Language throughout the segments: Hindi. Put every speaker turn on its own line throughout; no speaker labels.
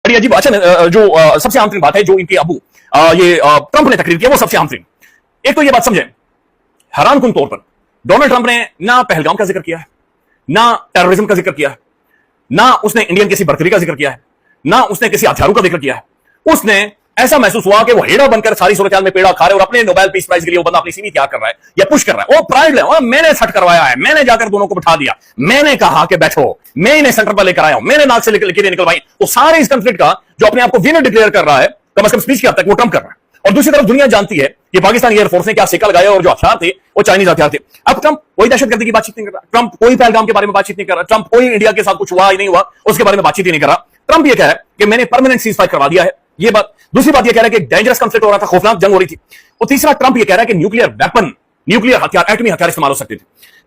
बड़ी अजीब। अच्छा, जो सबसे आम तरीन बात है जो इनके अबू ट्रंप ने तकरीर किया वो सबसे आम तरीन। एक तो ये बात समझे, हैरानकुन तौर पर डोनाल्ड ट्रंप ने ना पहलगाम का जिक्र किया है, ना टेररिज्म का जिक्र किया है, ना उसने इंडियन किसी बर्तरी का जिक्र किया है, ना उसने किसी हथियारों का जिक्र किया है। उसने ऐसा महसूस हुआ कि वो हेड़ा बनकर सारी सूरत में पेड़ा खा रहे और अपने नोबेल पीस प्राइज के लिए वो बंदा अपनी सीवी तैयार कर रहा है या पुश कर रहा है। वो प्राइड है, मैंने सेट करवाया है, मैंने जाकर दोनों को बिठा दिया, मैंने कहा कि बैठो, मैं इन्हें सेंटर पर लेकर आया हूं, मैंने नाक से लेकर निकलवाई। तो सारे इस कॉन्फ्लिक्ट का जो अपने आप को विनर डिक्लेयर कर रहा है, कम से कम स्पीच के हद तक वो ट्रंप कर रहा है। और दूसरी तरफ दुनिया जानती है कि पाकिस्तानी एयरफोर्स ने क्या सिक्का लगाया और जो हथियार थे वो चाइनीज हथियार थे। अब ट्रंप कोई दहशतगर्दी की बातचीत नहीं कर रहा, ट्रंप कोई पहलगाम के बारे में बातचीत नहीं कर रहा, ट्रंप कोई इंडिया के साथ कुछ हुआ ही नहीं हुआ उसके बारे में बातचीत ही नहीं कर रहा। ट्रंप ये कह रहा है कि मैंने परमानेंट सीज फायर करवा दिया है, ये बात। दूसरी बात ये कह रहा है कि डेंजरस कॉन्फ्लिक्ट हो रहा था, खौफनाक जंग हो रही थी। और तीसरा ट्रंप ये कह रहा है कि न्यूक्लियर वेपन, न्यूक्लियर हथियार, एटमी हथियार इस्तेमाल हो सकते थे।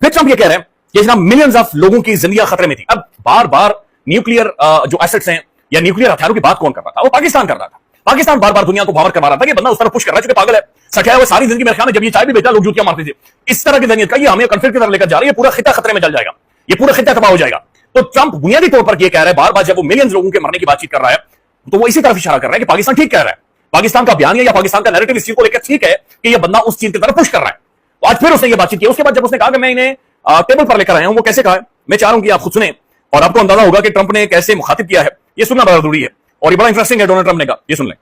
फिर ट्रंप ये कह रहे हैं कि जनाब मिलियंस ऑफ लोगों की जिंदगियां खतरे में थी। अब बार बार न्यूक्लियर जो एसेट्स हैं या न्यूक्लियर हथियारों की बात कौन कर रहा था? वो पाकिस्तान कर रहा था। पाकिस्तान बार बार दुनिया को बावर करवा रहा था कि बंदा उस तरफ पुश कर रहा है, चूंकि पागल है, सचा है वो सारी जिंदगी मेरे ख्याल में जब ये चाय भी बेचा लोग जूतियां मारते थे। इस तरह की जनियत का ये हमें कॉन्फ्लिक्ट की तरफ लेकर जा रही है, पूरा खिता खतरे में जल जाएगा, ये पूरा खिता तबाह हो जाएगा। तो ट्रंप बुनियादी तौर पर ये कह रहा है बार बार जब वो मिलियंस लोगों के मरने की बातचीत कर रहा है तो वो इसी तरफ इशारा कर रहा है कि पाकिस्तान ठीक कह रहा है, पाकिस्तान का बयान या पाकिस्तान का नैरेटिव इस चीज को लेकर ठीक है कि ये बंदा उस चीज की तरफ पुश कर रहा है। तो आज फिर उसने ये बातचीत की। उसके बाद जब उसने कहा कि मैं इन्हें टेबल पर लेकर आया हूं, वो कैसे कहा है मैं चाह रहा हूं कि आप खुद सुने और आपको अंदाजा होगा कि ट्रंप ने कैसे मुखातिब किया है। ये सुनना बड़ा जरूरी है और ये बड़ा इंटरेस्टिंग है डोनाल्ड ट्रंप ने कहा, ये सुन लें।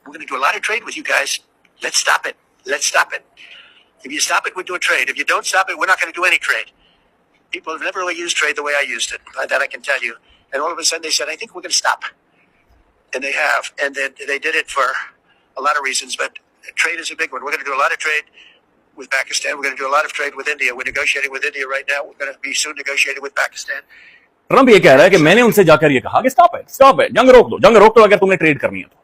We're going to do a lot of trade with you guys. Let's stop it. Let's stop it. If you stop it, we'll do a trade. If you don't stop it, we're not going to do any trade. People have never really used trade the way I used it. That I can tell you. And all of a sudden they said, I think we're going to stop. And they have. And they did it for a lot of reasons. But trade is a big one. We're going to do a lot of trade with Pakistan. We're going to do a lot of trade with India. We're negotiating with India right now. We're going to be soon negotiating with Pakistan.
Trump ये कह रहा है कि मैंने उनसे जाकर ये कहा कि स्टॉप है, जंग रोक दो, जंग रोक दो अगर तुमने ट्रेड करनी है तो।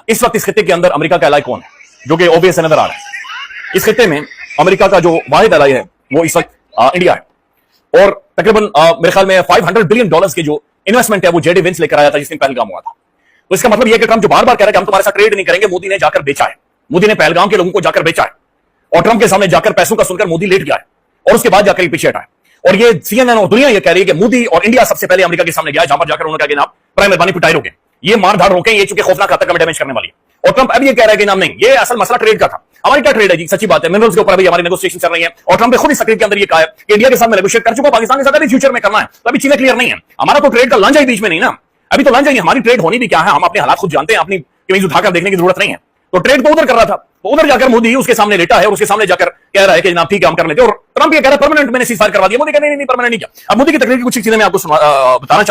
इस वक्त इस खिते के अंदर अमेरिका का एलाई कौन है, जो कि ओबीएस नजर आ रहा है। इस खिते में अमेरिका का जो वाहिद एलाई है वो इस वक्त इंडिया है। और तकरीबन मेरे ख्याल में $500 बिलियन के जो इन्वेस्टमेंट है वो जेडी विंस लेकर आया था जिस दिन पहलगाम हुआ था। तो इसका मतलब यह कि ट्रंप जो बार बार कह रहा है कि हम तुम्हारे साथ ट्रेड नहीं करेंगे, मोदी ने जाकर बेचा है, मोदी ने पहलगाम के लोगों को जाकर बेचा है और ट्रंप के सामने जाकर पैसों का सुनकर मोदी लेट गया है और उसके बाद जाकर पीछे हटा है। और ये सीएनएन और दुनिया ये कह रही है कि मोदी और इंडिया सबसे पहले अमेरिका के सामने गया, जहां पर जाकर उन्होंने कहा कि जनाब प्राइम मेहरबानी पिटाई रोकें, ये मारधाड़ रोकें, ये चूंकि खौफनाक हद तक डैमेज करने वाली है। और ट्रंप अब ये कह रहा है कि नाम नहीं, ये असल मसला ट्रेड का था। हमारी क्या ट्रेड है जी, सच्ची बात है, मिनरल्स के ऊपर अभी हमारी नेगोशिएशन चल रही है और ट्रंप ने खुद इस तकरीर के अंदर ये कहा है कि इंडिया के साथ मैं नेगोशिएट कर चुका, पाकिस्तान के साथ अभी फ्यूचर में करना है। तो अभी चीजें क्लियर नहीं है, हमारा तो ट्रेड का लांझा ही बीच में नहीं ना, अभी तो लांझा नहीं, हमारी ट्रेड होनी भी क्या है, हम अपने हालात खुद जानते हैं, अपनी कमीज उठाकर देखने की जरूरत नहीं है। तो ट्रेड तो उधर कर रहा था, तो उधर जाकर मोदी उसके सामने लेटा है और उसके सामने जाकर कह रहा है कि जनाब ठीक है हम कर लेते हैं। और ट्रंप ये कह रहा है परमानेंट मैंने सीज फायर करवा दिया, मोदी कहते नहीं परमानेंट नहीं किया। अब मोदी की तकरीर की कुछ चीजें मैं आपको बताना चाह रहा हूं।